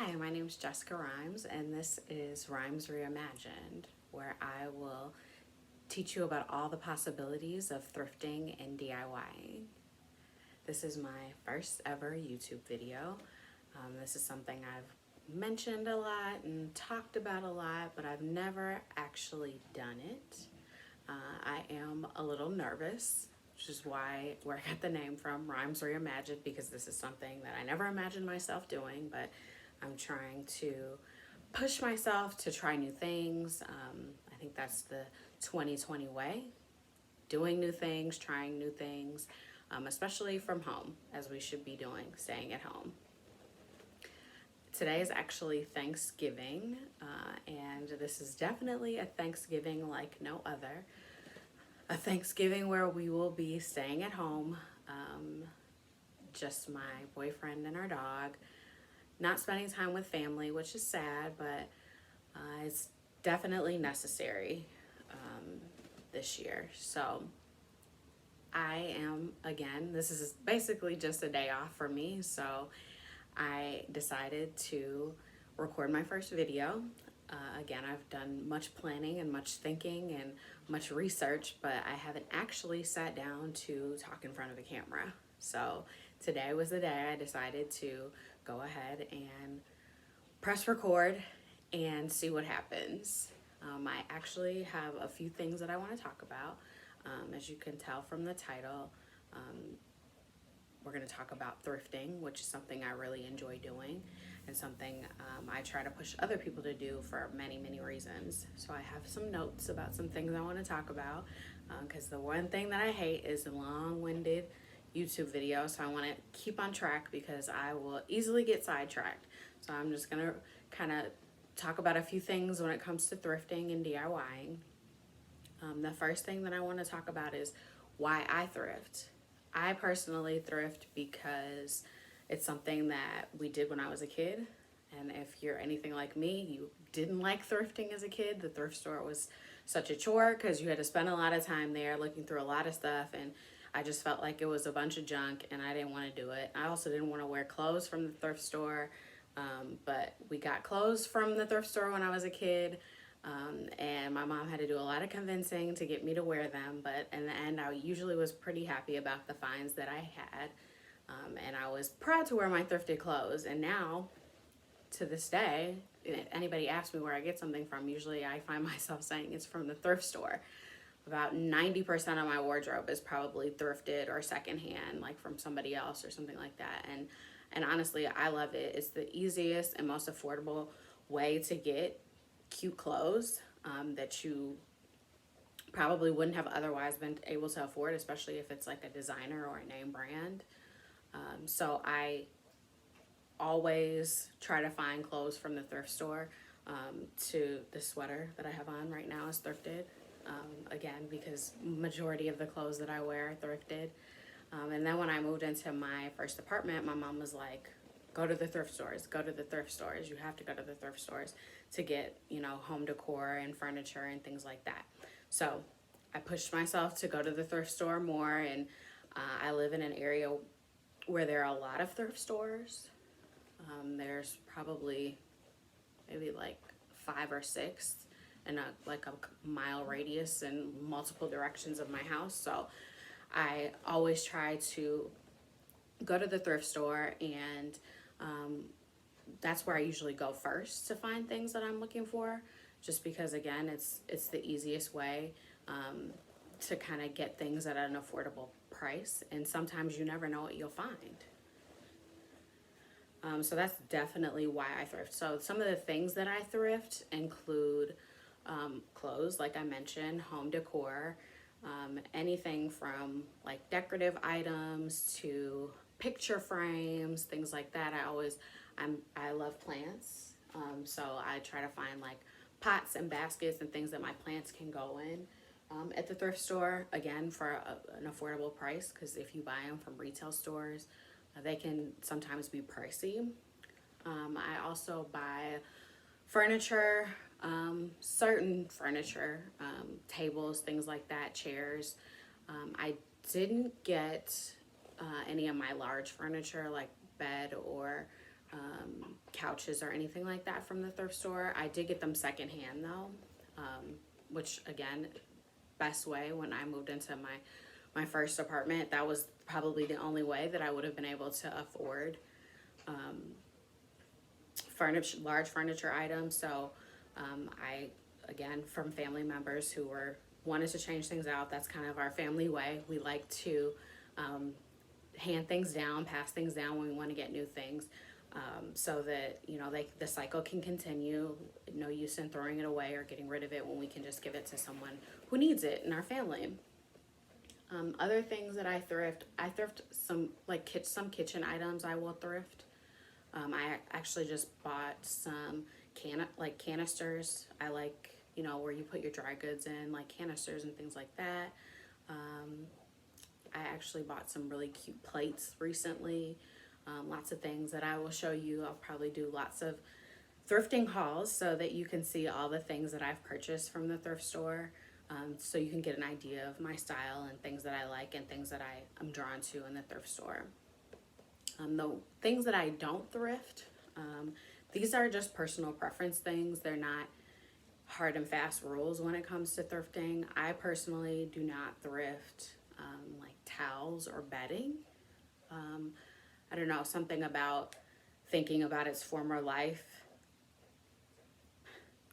Hi, my name is Jessica Rhymes, and this is Rhymes Reimagined, where I will teach you about all the possibilities of thrifting and DIYing. This is my first ever YouTube video. This is something I've mentioned a lot and talked about a lot, but I've never actually done it. I am a little nervous, which is where I got the name from, Rhymes Reimagined, because this is something that I never imagined myself doing, but I'm trying to push myself to try new things. I think that's the 2020 way, doing new things, trying new things, especially from home, as we should be doing, staying at home. Today is actually Thanksgiving, and this is definitely a Thanksgiving like no other. A Thanksgiving where we will be staying at home, just my boyfriend and our dog, not spending time with family, which is sad, but it's definitely necessary this year. So I am, again, this is basically just a day off for me, so I decided to record my first video. Again, I've done much planning and much thinking and much research, but I haven't actually sat down to talk in front of a camera. So today was the day I decided to go ahead and press record and see what happens. I actually have a few things that I want to talk about. As you can tell from the title, we're going to talk about thrifting, which is something I really enjoy doing and something I try to push other people to do for many, many reasons. So I have some notes about some things I want to talk about, because the one thing that I hate is long-winded YouTube videos. So I want to keep on track because I will easily get sidetracked. So I'm just going to kind of talk about a few things when it comes to thrifting and DIYing. The first thing that I want to talk about is why I thrift. I personally thrift because it's something that we did when I was a kid. And if you're anything like me, you didn't like thrifting as a kid. The thrift store was such a chore because you had to spend a lot of time there looking through a lot of stuff, and I just felt like it was a bunch of junk and I didn't want to do it. I also didn't want to wear clothes from the thrift store, but we got clothes from the thrift store when I was a kid. And my mom had to do a lot of convincing to get me to wear them, but in the end I usually was pretty happy about the finds that I had, and I was proud to wear my thrifted clothes. And now, to this day, if anybody asks me where I get something from, usually I find myself saying it's from the thrift store. About 90% of my wardrobe is probably thrifted or secondhand, like from somebody else or something like that. And honestly, I love it. It's the easiest and most affordable way to get cute clothes that you probably wouldn't have otherwise been able to afford, especially if it's like a designer or a name brand. So I always try to find clothes from the thrift store. To the sweater that I have on right now is thrifted, again, because majority of the clothes that I wear are thrifted. And then when I moved into my first apartment, my mom was like, go to the thrift stores, go to the thrift stores. You have to go to the thrift stores to get, home decor and furniture and things like that. So I pushed myself to go to the thrift store more, and I live in an area where there are a lot of thrift stores. There's probably maybe like 5 or 6 in a mile radius in multiple directions of my house. So I always try to go to the thrift store, and that's where I usually go first to find things that I'm looking for, just because, again, it's the easiest way to kind of get things at an affordable price, and sometimes you never know what you'll find. So that's definitely why I thrift. So some of the things that I thrift include clothes, like I mentioned, home decor, anything from like decorative items to picture frames, things like that. I love plants, so I try to find like pots and baskets and things that my plants can go in at the thrift store, again, for an affordable price, because if you buy them from retail stores, they can sometimes be pricey. I also buy furniture, certain furniture, tables, things like that, chairs. I didn't get any of my large furniture like bed or couches or anything like that from the thrift store. I did get them secondhand though, which again, best way. When I moved into my first apartment, that was probably the only way that I would have been able to afford large furniture items. So I, again, from family members who wanted to change things out, that's kind of our family way. We like to hand things down, pass things down when we want to get new things, so that, you know, the cycle can continue. No use in throwing it away or getting rid of it when we can just give it to someone who needs it in our family. Other things that I thrift some some kitchen items. I will thrift. I actually just bought some canisters. I like, you know, where you put your dry goods in, like canisters and things like that. I actually bought some really cute plates recently. Lots of things that I will show you. I'll probably do lots of thrifting hauls so that you can see all the things that I've purchased from the thrift store. So you can get an idea of my style and things that I like and things that I'm drawn to in the thrift store. The things that I don't thrift, these are just personal preference things. They're not hard and fast rules when it comes to thrifting. I personally do not thrift like towels or bedding. I don't know, something about thinking about its former life.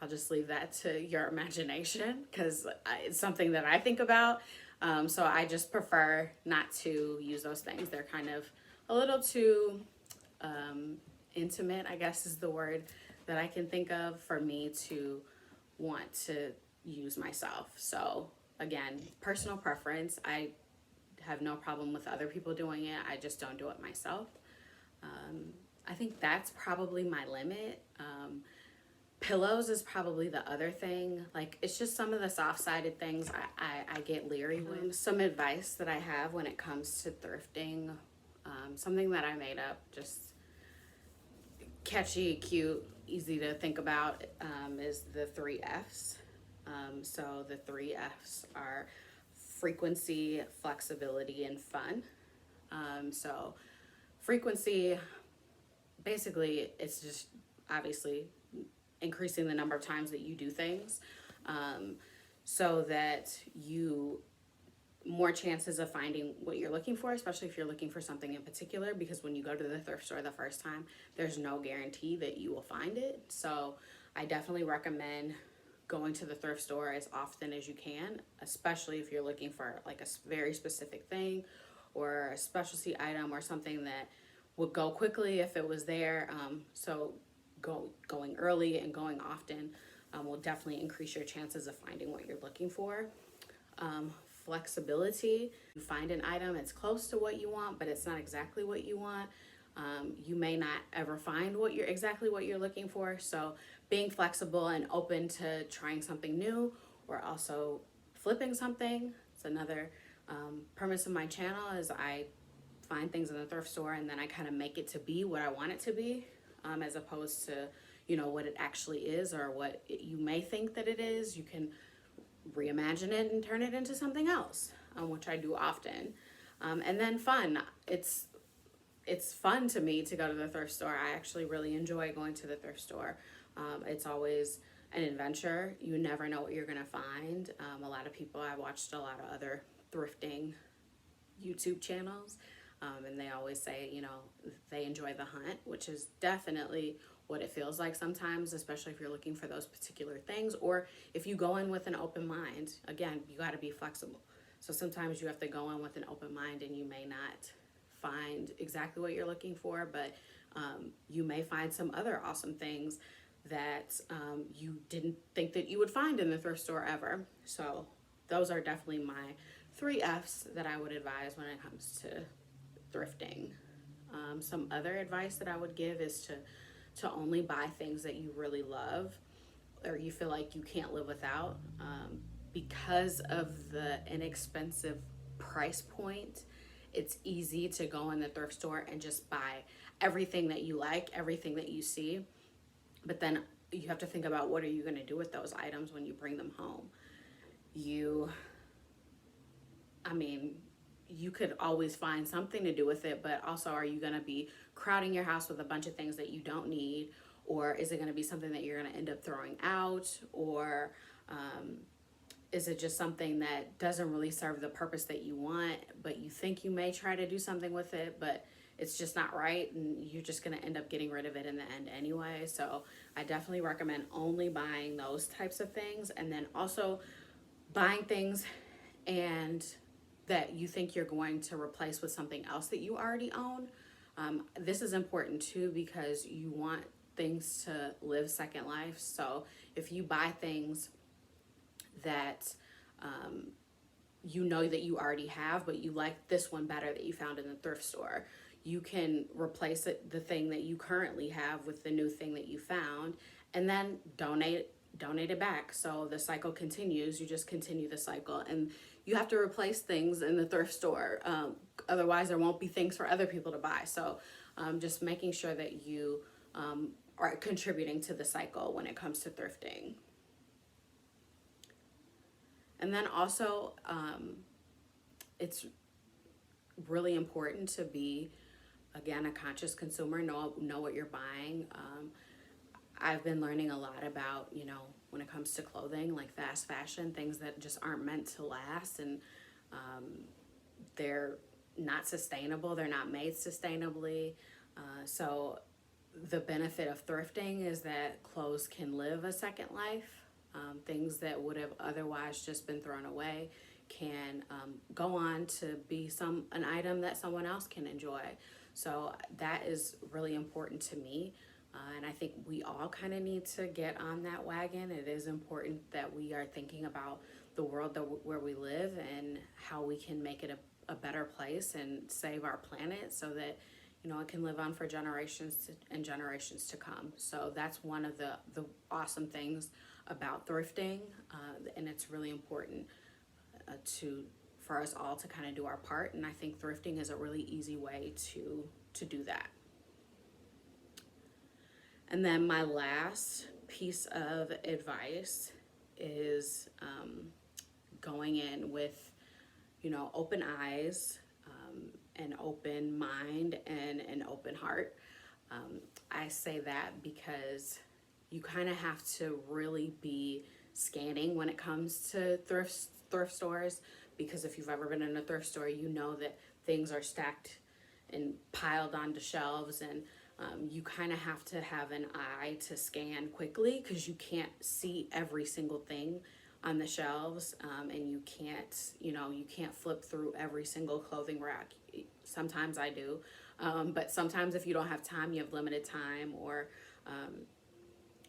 I'll just leave that to your imagination because it's something that I think about. So I just prefer not to use those things. They're kind of a little too intimate, I guess is the word that I can think of, for me to want to use myself. So again, personal preference. I have no problem with other people doing it. I just don't do it myself. I think that's probably my limit. Pillows is probably the other thing. Like, it's just some of the soft-sided things I get leery with. Some advice that I have when it comes to thrifting, something that I made up, just catchy, cute, easy to think about, is the 3 F's. So the 3 F's are frequency, flexibility, and fun. So frequency, basically, it's just obviously increasing the number of times that you do things, so that you more chances of finding what you're looking for, especially if you're looking for something in particular, because when you go to the thrift store the first time, there's no guarantee that you will find it. So I definitely recommend going to the thrift store as often as you can, especially if you're looking for like a very specific thing or a specialty item or something that would go quickly if it was there. So going early and going often will definitely increase your chances of finding what you're looking for. Flexibility, you find an item, it's close to what you want, but it's not exactly what you want. You may not ever find exactly what you're looking for. So being flexible and open to trying something new, or also flipping something. It's another premise of my channel, is I find things in the thrift store and then I kind of make it to be what I want it to be, as opposed to, you know, what it actually is or what you may think that it is. You can reimagine it and turn it into something else, which I do often. And then fun. It's fun to me to go to the thrift store. I actually really enjoy going to the thrift store. It's always an adventure. You never know what you're gonna find. A lot of people, I watched a lot of other thrifting YouTube channels, and they always say, you know, they enjoy the hunt, which is definitely what it feels like sometimes, especially if you're looking for those particular things, or if you go in with an open mind. Again, you got to be flexible. So sometimes you have to go in with an open mind and you may not find exactly what you're looking for, but you may find some other awesome things that you didn't think that you would find in the thrift store ever. So those are definitely my 3 F's that I would advise when it comes to thrifting. Some other advice that I would give is to only buy things that you really love or you feel like you can't live without. Because of the inexpensive price point, it's easy to go in the thrift store and just buy everything that you like, everything that you see. But then you have to think about, what are you going to do with those items when you bring them home? You you could always find something to do with it, but also are you going to be crowding your house with a bunch of things that you don't need? Or is it going to be something that you're going to end up throwing out? Or is it just something that doesn't really serve the purpose that you want, but you think you may try to do something with it, but it's just not right, and you're just going to end up getting rid of it in the end anyway? So I definitely recommend only buying those types of things, and then also buying things and that you think you're going to replace with something else that you already own. This is important too, because you want things to live second life. So if you buy things that you know that you already have, but you like this one better that you found in the thrift store, you can replace the thing that you currently have with the new thing that you found, and then donate it back. So the cycle continues. You just continue the cycle, and you have to replace things in the thrift store. Otherwise, there won't be things for other people to buy. So just making sure that you are contributing to the cycle when it comes to thrifting. And then also, it's really important to be, again, a conscious consumer, know what you're buying. I've been learning a lot about, when it comes to clothing, like fast fashion, things that just aren't meant to last, and they're not sustainable. They're not made sustainably. So the benefit of thrifting is that clothes can live a second life. Things that would have otherwise just been thrown away can go on to be an item that someone else can enjoy. So that is really important to me. And I think we all kind of need to get on that wagon. It is important that we are thinking about the world where we live and how we can make it a better place and save our planet so that it can live on for generations and generations to come. So that's one of the awesome things about thrifting, and it's really important for us all to kind of do our part. And I think thrifting is a really easy way to do that. And then my last piece of advice is going in with, open eyes, an open mind, and an open heart. I say that because you kind of have to really be scanning when it comes to thrift stores, because if you've ever been in a thrift store, you know that things are stacked and piled onto shelves, and you kind of have to have an eye to scan quickly because you can't see every single thing on the shelves, and you can't flip through every single clothing rack. Sometimes I do, but sometimes if you don't have time, you have limited time, or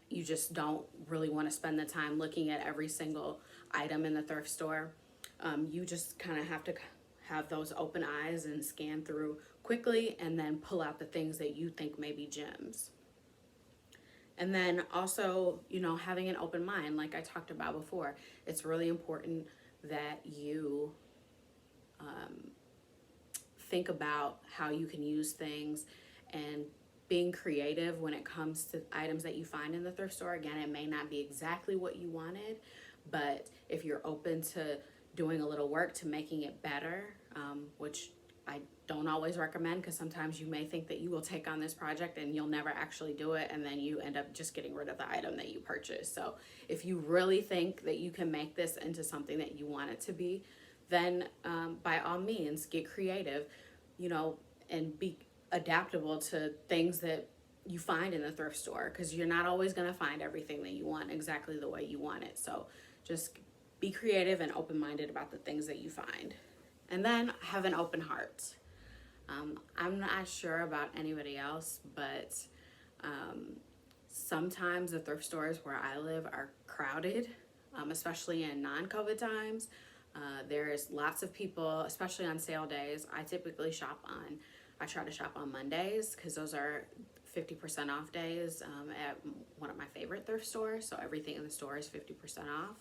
you just don't really want to spend the time looking at every single item in the thrift store. You just kind of have to have those open eyes and scan through quickly, and then pull out the things that you think may be gems. And then also, having an open mind, like I talked about before. It's really important that you think about how you can use things, and being creative when it comes to items that you find in the thrift store. Again, it may not be exactly what you wanted, but if you're open to doing a little work to making it better, which I don't always recommend, because sometimes you may think that you will take on this project and you'll never actually do it, and then you end up just getting rid of the item that you purchased. So if you really think that you can make this into something that you want it to be, then by all means, get creative, and be adaptable to things that you find in the thrift store, because you're not always going to find everything that you want exactly the way you want it. So just be creative and open-minded about the things that you find. And then have an open heart. I'm not sure about anybody else, but sometimes the thrift stores where I live are crowded, especially in non-COVID times. There's lots of people, especially on sale days. I try to shop on Mondays, because those are 50% off days at one of my favorite thrift stores. So everything in the store is 50% off.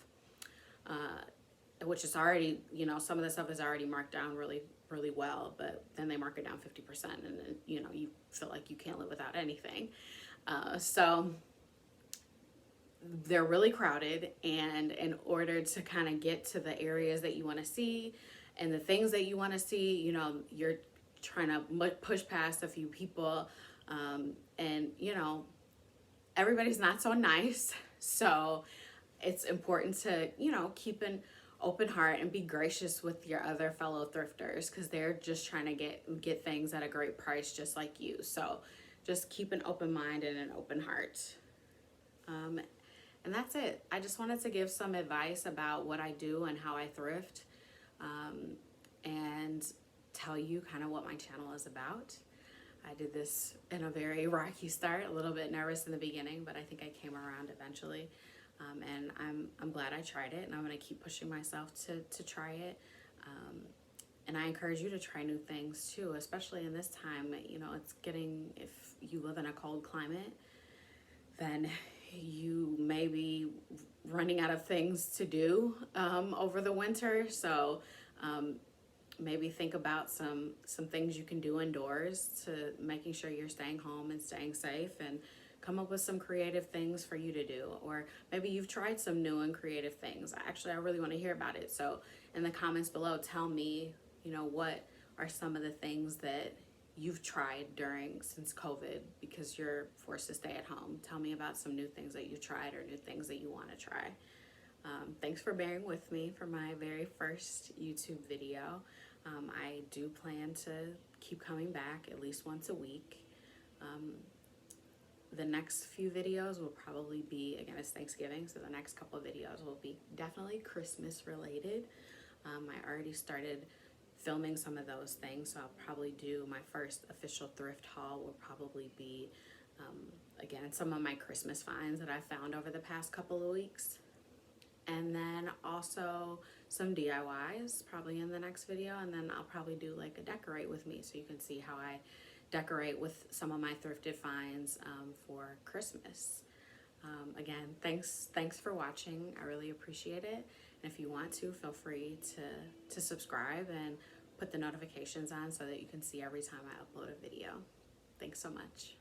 Which is already, some of the stuff is already marked down really, really well, but then they mark it down 50%, and then, you feel like you can't live without anything. So they're really crowded, and in order to kind of get to the areas that you want to see and the things that you want to see, you know, you're trying to push past a few people, and you know, everybody's not so nice. So it's important to, you know, keep an open heart and be gracious with your other fellow thrifters, because they're just trying to get things at a great price just like you. So just keep an open mind and an open heart. And that's it. I just wanted to give some advice about what I do and how I thrift, and tell you kind of what my channel is about. I did this in a very rocky start, a little bit nervous in the beginning, but I think I came around eventually. And I'm glad I tried it, and I'm going to keep pushing myself to try it. And I encourage you to try new things too, especially in this time. You know, it's getting, if you live in a cold climate, then you may be running out of things to do over the winter. So maybe think about some things you can do indoors to making sure you're staying home and staying safe, and come up with some creative things for you to do. Or maybe you've tried some new and creative things. Actually, I really want to hear about it. So in the comments below, tell me, you know, what are some of the things that you've tried since COVID, because you're forced to stay at home. Tell me about some new things that you tried or new things that you want to try. Thanks for bearing with me for my very first YouTube video. I do plan to keep coming back at least once a week. The next few videos will probably be, again, it's Thanksgiving, so the next couple of videos will be definitely Christmas related. I already started filming some of those things, so I'll probably do my first official thrift haul will probably be, again, some of my Christmas finds that I found over the past couple of weeks. And then also some DIYs probably in the next video, and then I'll probably do like a decorate with me, so you can see how I decorate with some of my thrifted finds for Christmas. Again, thanks for watching. I really appreciate it. And if you want to, feel free to subscribe and put the notifications on so that you can see every time I upload a video. Thanks so much.